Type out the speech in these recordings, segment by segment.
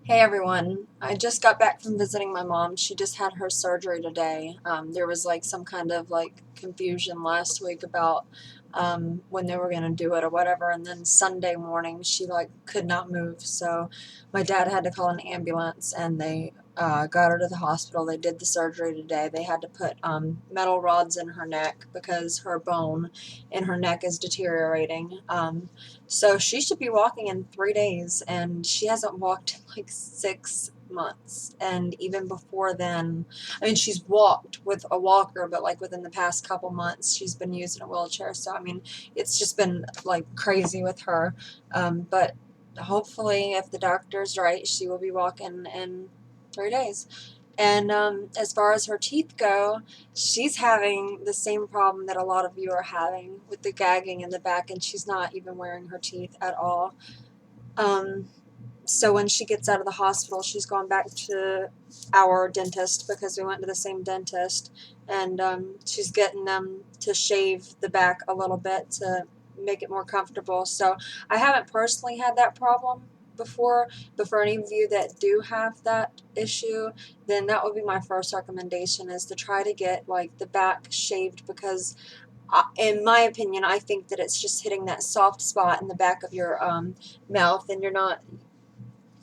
Hey everyone, I just got back from visiting my mom. She just had her surgery today. There was like some kind of like confusion last week about when they were going to do it or whatever, and then Sunday morning she like could not move. So my dad had to call an ambulance and they got her to the hospital. They did the surgery today. They had to put metal rods in her neck because her bone in her neck is deteriorating. So she should be walking in 3 days, and she hasn't walked in like 6 months. And even before then, I mean, she's walked with a walker, but like within the past couple months, she's been using a wheelchair. So, I mean, it's just been like crazy with her. But hopefully, if the doctor's right, she will be walking in 3 days. And as far as her teeth go, she's having the same problem that a lot of you are having with the gagging in the back, and she's not even wearing her teeth at all. Um, so when she gets out of the hospital, she's going back to our dentist because we went to the same dentist, and she's getting them to shave the back a little bit to make it more comfortable. So I haven't personally had that problem before, but for any of you that do have that issue, then that would be my first recommendation, is to try to get like the back shaved, because in my opinion, I think that it's just hitting that soft spot in the back of your mouth, and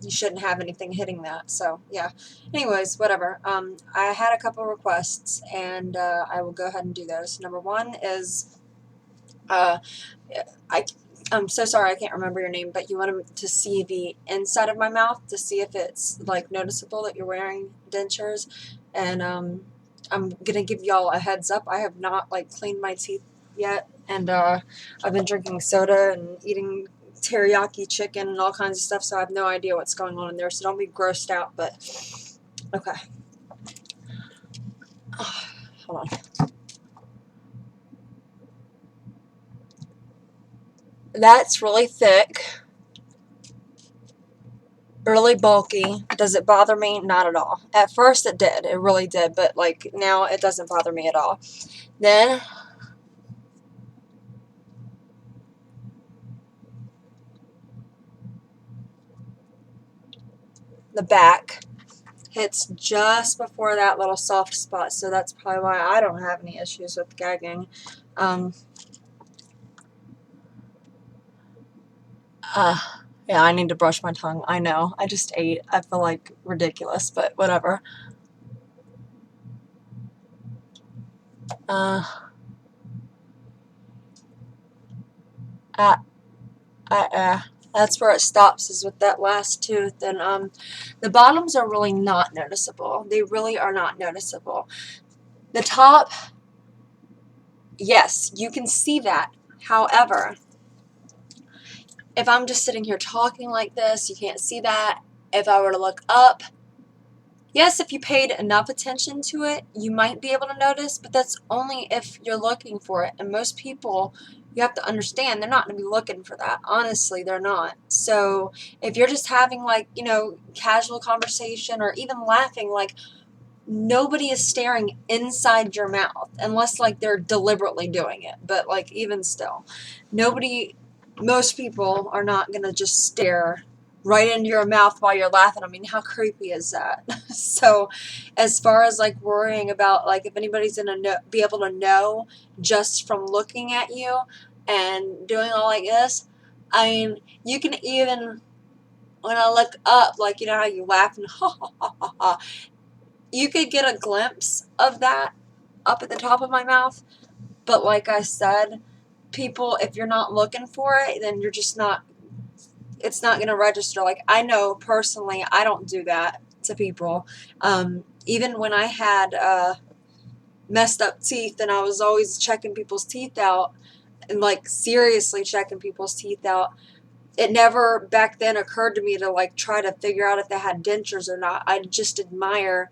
you shouldn't have anything hitting that. So yeah. Anyways, whatever. I had a couple requests, and I will go ahead and do those. Number one is uh, I. I'm so sorry I can't remember your name, but you wanted to see the inside of my mouth to see if it's like noticeable that you're wearing dentures, and I'm gonna give y'all a heads up. I have not like cleaned my teeth yet, and I've been drinking soda and eating teriyaki chicken and all kinds of stuff, so I have no idea what's going on in there. So don't be grossed out. But okay, hold on. That's really thick, really bulky. Does it bother me? Not at all. At first it did. It really did. But like now it doesn't bother me at all. Then the back hits just before that little soft spot. So that's probably why I don't have any issues with gagging. Um, uh, yeah, I need to brush my tongue. I know. I just ate. I feel like ridiculous, but whatever. Uh, uh, that's where it stops, is with that last tooth. And the bottoms are really not noticeable. They really are not noticeable. The top, yes, you can see that. However, if I'm just sitting here talking like this, you can't see that. If I were to look up, yes, if you paid enough attention to it, you might be able to notice, but that's only if you're looking for it. And most people, you have to understand, they're not going to be looking for that. Honestly, they're not. So if you're just having like, casual conversation or even laughing, like nobody is staring inside your mouth unless like they're deliberately doing it. But like even still, most people are not going to just stare right into your mouth while you're laughing. I mean, how creepy is that? So as far as like worrying about like if anybody's going to be able to know just from looking at you and doing all like this, I mean, you can even, when I look up, like, you know how you laugh and ha ha ha ha ha, you could get a glimpse of that up at the top of my mouth. But like I said, people, if you're not looking for it, then you're just not, it's not going to register. Like, I know personally, I don't do that to people. Even when I had messed up teeth and I was always checking people's teeth out, and like seriously checking people's teeth out, it never back then occurred to me to like try to figure out if they had dentures or not. I just admire,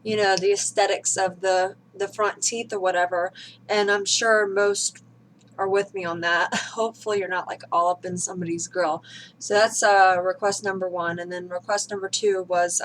the aesthetics of the front teeth or whatever. And I'm sure most are with me on that. Hopefully you're not like all up in somebody's grill. So that's request number one. And then request number two was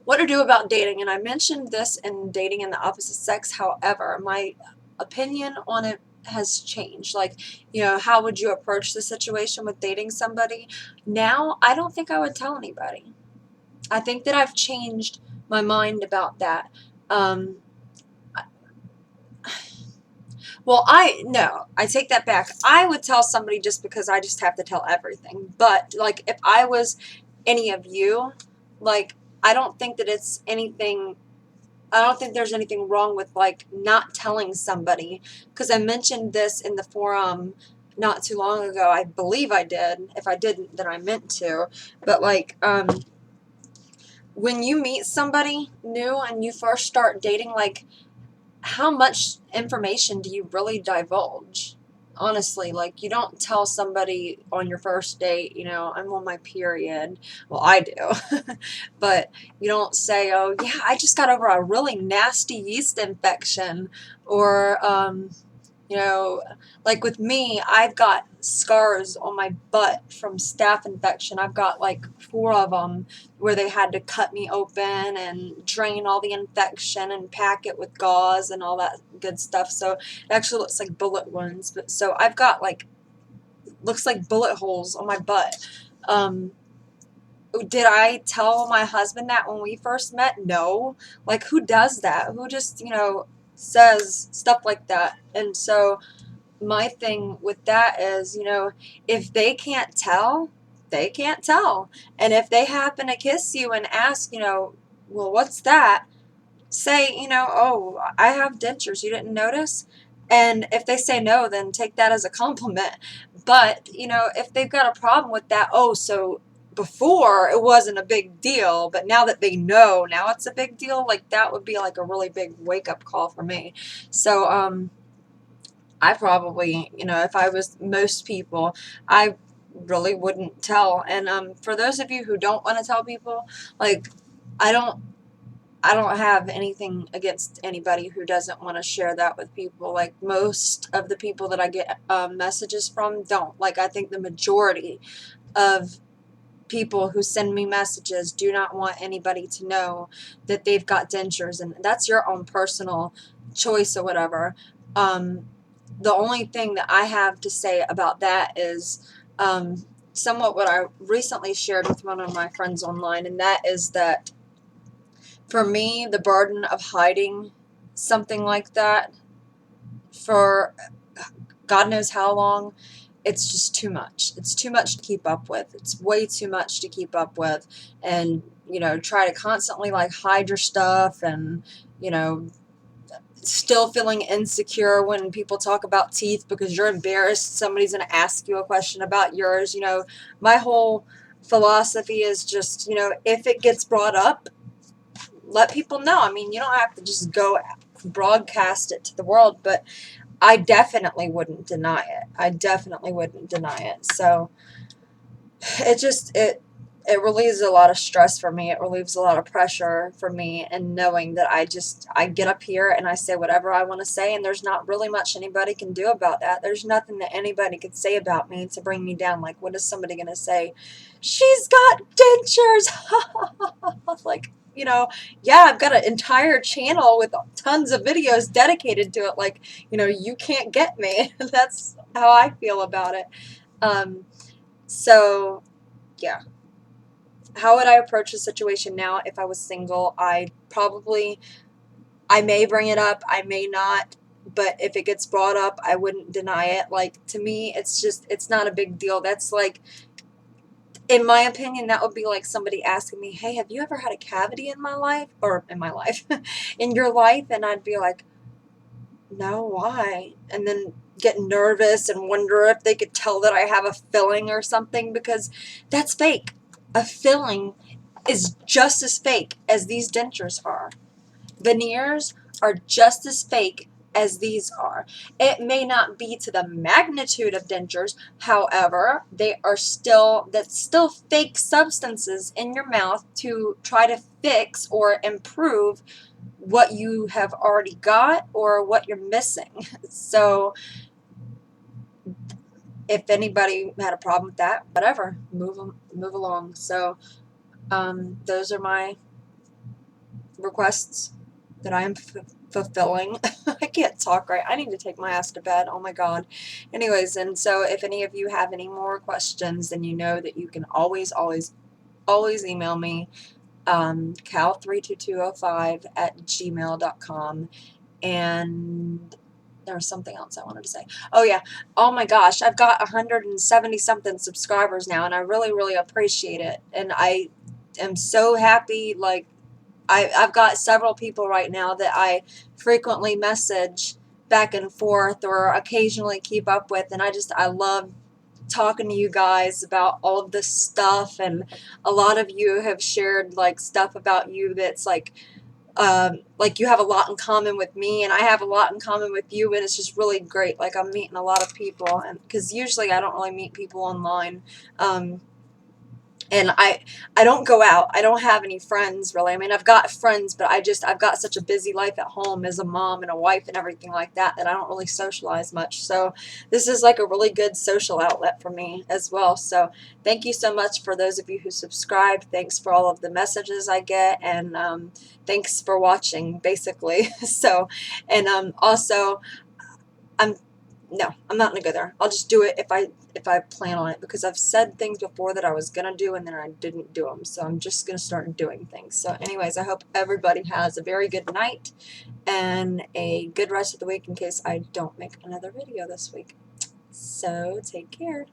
what to do about dating. And I mentioned this in dating in the opposite sex. However, my opinion on it has changed. Like, how would you approach the situation with dating somebody? Now, I don't think I would tell anybody. I think that I've changed my mind about that. Um, well, no, I take that back. I would tell somebody just because I just have to tell everything. But, like, if I was any of you, like, I don't think that it's anything, I don't think there's anything wrong with, like, not telling somebody. Because I mentioned this in the forum not too long ago. I believe I did. If I didn't, then I meant to. But, like, when you meet somebody new and you first start dating, like, how much information do you really divulge? Honestly, like, you don't tell somebody on your first date, I'm on my period. Well, I do. But you don't say, oh, yeah, I just got over a really nasty yeast infection. Or, you know, like with me, I've got scars on my butt from staph infection. I've got like 4 of them where they had to cut me open and drain all the infection and pack it with gauze and all that good stuff. So it actually looks like bullet wounds. But so I've got like, looks like bullet holes on my butt. Did I tell my husband that when we first met? No. Like, who does that? Who just, says stuff like that? And so my thing with that is, if they can't tell, they can't tell. And if they happen to kiss you and ask, well, what's that? Say, oh, I have dentures. You didn't notice? And if they say no, then take that as a compliment. But, if they've got a problem with that, oh, so before it wasn't a big deal, but now that they know, now it's a big deal, like that would be like a really big wake up call for me. So, I probably, if I was most people, I really wouldn't tell. And for those of you who don't want to tell people, like, I don't I don't have anything against anybody who doesn't want to share that with people. Like, most of the people that I get messages from don't. Like, I think the majority of people who send me messages do not want anybody to know that they've got dentures, and that's your own personal choice or whatever. The only thing that I have to say about that is somewhat what I recently shared with one of my friends online, and that is that for me, the burden of hiding something like that for God knows how long, it's just too much. It's too much to keep up with. It's way too much to keep up with. And, try to constantly like hide your stuff and, still feeling insecure when people talk about teeth because you're embarrassed somebody's going to ask you a question about yours. My whole philosophy is just, if it gets brought up, let people know. I mean, you don't have to just go broadcast it to the world, but I definitely wouldn't deny it. I definitely wouldn't deny it. So it relieves a lot of stress for me. It relieves a lot of pressure for me, and knowing that I get up here and I say whatever I want to say, and there's not really much anybody can do about that. There's nothing that anybody could say about me to bring me down. Like, what is somebody going to say? She's got dentures. Like, yeah, I've got an entire channel with tons of videos dedicated to it. Like, you can't get me. That's how I feel about it. So, yeah. How would I approach the situation now if I was single? I may bring it up, I may not, but if it gets brought up, I wouldn't deny it. Like, to me, it's not a big deal. That's like, in my opinion, that would be like somebody asking me, hey, have you ever had a cavity in my life? Or in my life, in your life? And I'd be like, no, why? And then get nervous and wonder if they could tell that I have a filling or something, because that's fake. A filling is just as fake as these dentures are. Veneers are just as fake as these are. It may not be to the magnitude of dentures, however, that's still fake substances in your mouth to try to fix or improve what you have already got or what you're missing. So if anybody had a problem with that, whatever, move along. So those are my requests that I am fulfilling. I can't talk right. I need to take my ass to bed. Oh my God. Anyways, and so if any of you have any more questions, then you know that you can always email me, cal32205@gmail.com. And there was something else I wanted to say. Oh yeah. Oh my gosh, I've got 170 something subscribers now, and I really, really appreciate it. And I am so happy. Like, I've got several people right now that I frequently message back and forth or occasionally keep up with, and I love talking to you guys about all of this stuff. And a lot of you have shared like stuff about you that's like you have a lot in common with me, and I have a lot in common with you, and it's just really great. Like, I'm meeting a lot of people, and because usually I don't really meet people online. And I don't go out. I don't have any friends really. I mean, I've got friends, but I've got such a busy life at home as a mom and a wife and everything like that, that I don't really socialize much. So this is like a really good social outlet for me as well. So thank you so much for those of you who subscribe. Thanks for all of the messages I get, and thanks for watching, basically. So, and also, I'm no, I'm not gonna go there. I'll just do it if I plan on it, because I've said things before that I was gonna do and then I didn't do them. So I'm just gonna start doing things. So anyways, I hope everybody has a very good night and a good rest of the week in case I don't make another video this week. So take care.